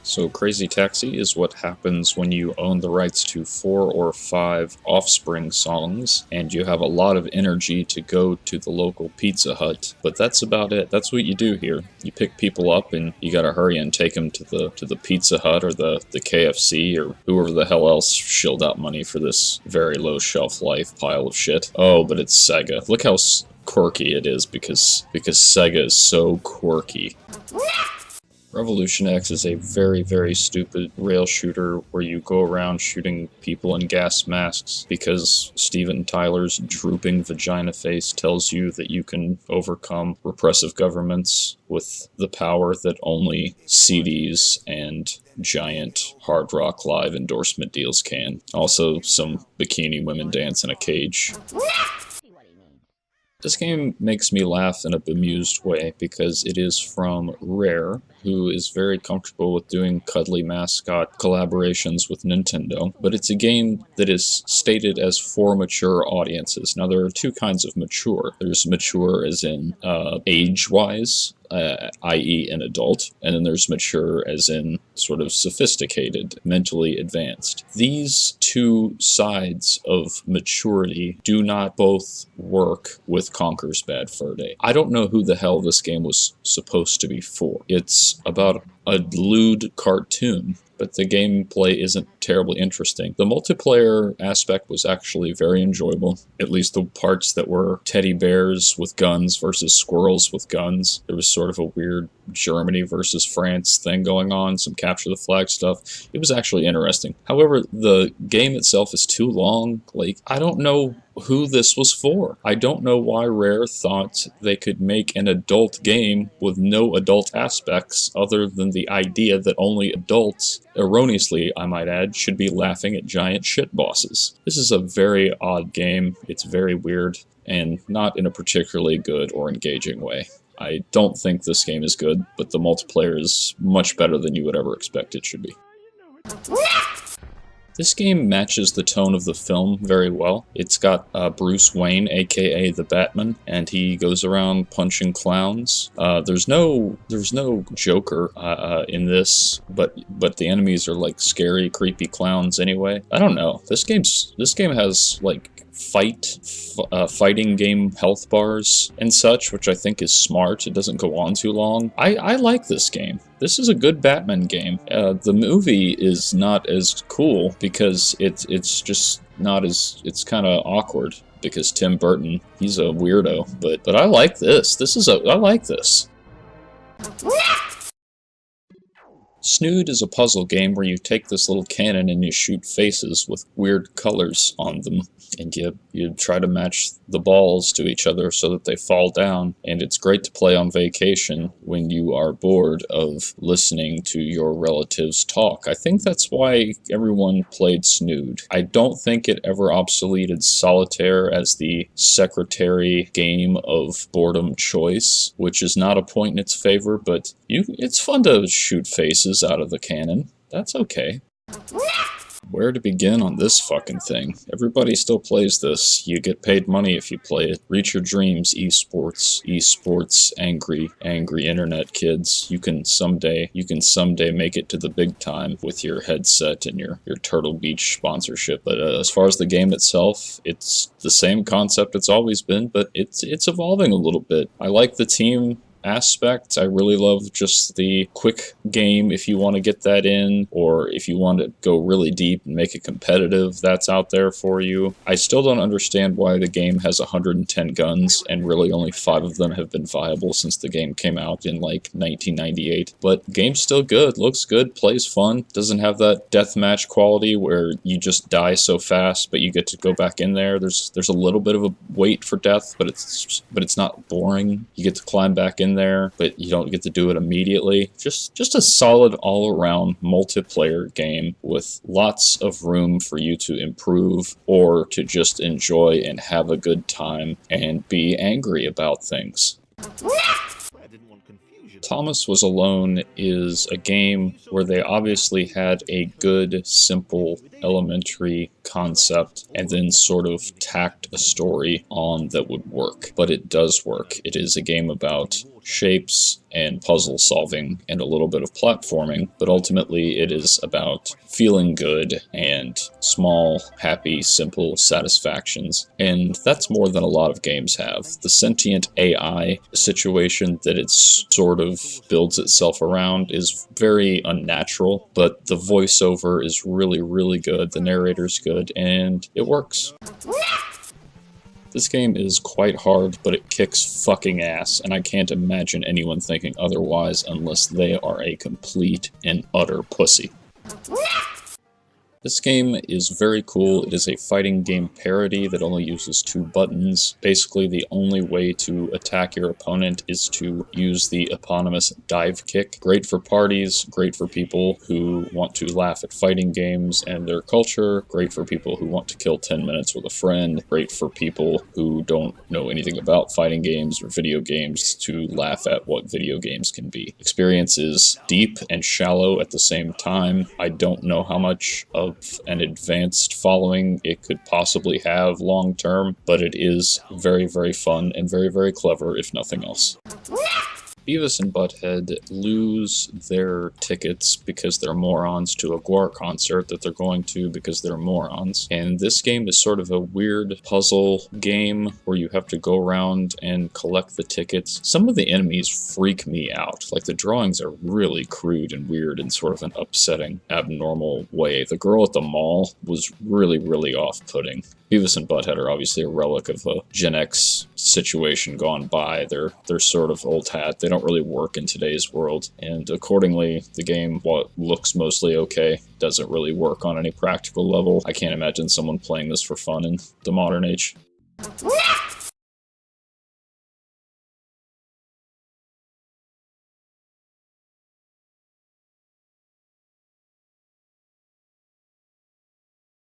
So Crazy Taxi is what happens when you own the rights to 4 or 5 Offspring songs, and you have a lot of energy to go to the local Pizza Hut. But that's about it. That's what you do here. You pick people up and you gotta hurry and take them to the Pizza Hut or the KFC or whoever the hell else shilled out money for this very low shelf life pile of shit. Oh, but it's Sega. Look how quirky it is because Sega is so quirky. Revolution X is a very, very stupid rail shooter where you go around shooting people in gas masks because Steven Tyler's drooping vagina face tells you that you can overcome repressive governments with the power that only CDs and giant Hard Rock Live endorsement deals can. Also, some bikini women dance in a cage. This game makes me laugh in a bemused way because it is from Rare, who is very comfortable with doing cuddly mascot collaborations with Nintendo, but it's a game that is stated as for mature audiences. Now, there are two kinds of mature. There's mature as in age-wise, i.e. an adult, and then there's mature as in sort of sophisticated, mentally advanced. These two sides of maturity do not both work with Conker's Bad Fur Day. I don't know who the hell this game was supposed to be for. It's about a lewd cartoon, but the gameplay isn't terribly interesting. The multiplayer aspect was actually very enjoyable, at least the parts that were teddy bears with guns versus squirrels with guns. There was sort of a weird Germany versus France thing going on, some capture the flag stuff. It was actually interesting. However, the game itself is too long. Like, I don't know who this was for. I don't know why Rare thought they could make an adult game with no adult aspects other than the idea that only adults, erroneously I might add, should be laughing at giant shit bosses. This is a very odd game. It's very weird and not in a particularly good or engaging way. I don't think this game is good, but the multiplayer is much better than you would ever expect it should be. This game matches the tone of the film very well. It's got Bruce Wayne, aka the Batman, and he goes around punching clowns. There's no Joker in this, but the enemies are like scary, creepy clowns anyway. I don't know. This game has like fighting game health bars and such, which I think is smart. It doesn't go on too long. I like this game. This is a good Batman game. The movie is not as cool because it's just not as, it's kind of awkward because Tim Burton, he's a weirdo, but I like this. I like this. Snood is a puzzle game where you take this little cannon and you shoot faces with weird colors on them, and you try to match the balls to each other so that they fall down, and it's great to play on vacation when you are bored of listening to your relatives talk. I think that's why everyone played Snood. I don't think it ever obsoleted Solitaire as the secretary game of boredom choice, which is not a point in its favor, but it's fun to shoot faces out of the cannon. That's okay. Where to begin on this fucking thing? Everybody still plays this. You get paid money if you play it. Reach your dreams, esports, angry internet kids. You can someday make it to the big time with your headset and your Turtle Beach sponsorship. But as far as the game itself, it's the same concept it's always been, but it's evolving a little bit. I like the team aspect. I really love just the quick game if you want to get that in, or if you want to go really deep and make it competitive, that's out there for you. I still don't understand why the game has 110 guns and really only 5 of them have been viable since the game came out in like 1998. But the game's still good, looks good, plays fun, doesn't have that deathmatch quality where you just die so fast but you get to go back in there. There's a little bit of a wait for death, but it's not boring. You get to climb back in there, but you don't get to do it immediately. Just a solid all-around multiplayer game with lots of room for you to improve or to just enjoy and have a good time and be angry about things. Thomas Was Alone is a game where they obviously had a good, simple, elementary concept and then sort of tacked a story on that would work. But it does work. It is a game about shapes and puzzle solving and a little bit of platforming, but ultimately it is about feeling good and small, happy, simple satisfactions. And that's more than a lot of games have. The sentient AI situation that it sort of builds itself around is very unnatural, but the voiceover is really, really good, the narrator's good, and it works. This game is quite hard, but it kicks fucking ass, and I can't imagine anyone thinking otherwise unless they are a complete and utter pussy. This game is very cool. It is a fighting game parody that only uses 2 buttons. Basically, the only way to attack your opponent is to use the eponymous Divekick. Great for parties, great for people who want to laugh at fighting games and their culture, great for people who want to kill 10 minutes with a friend, great for people who don't know anything about fighting games or video games to laugh at what video games can be. Experience is deep and shallow at the same time. I don't know how much of an advanced following it could possibly have long term, but it is very, very fun and very, very clever, if nothing else. Beavis and Butthead lose their tickets because they're morons to a Gwar concert that they're going to because they're morons. And this game is sort of a weird puzzle game where you have to go around and collect the tickets. Some of the enemies freak me out. Like, the drawings are really crude and weird in sort of an upsetting, abnormal way. The girl at the mall was really, really off-putting. Beavis and Butthead are obviously a relic of a Gen X situation gone by. They're sort of old hat. They don't really work in today's world, and accordingly, the game, while it looks mostly okay, doesn't really work on any practical level. I can't imagine someone playing this for fun in the modern age.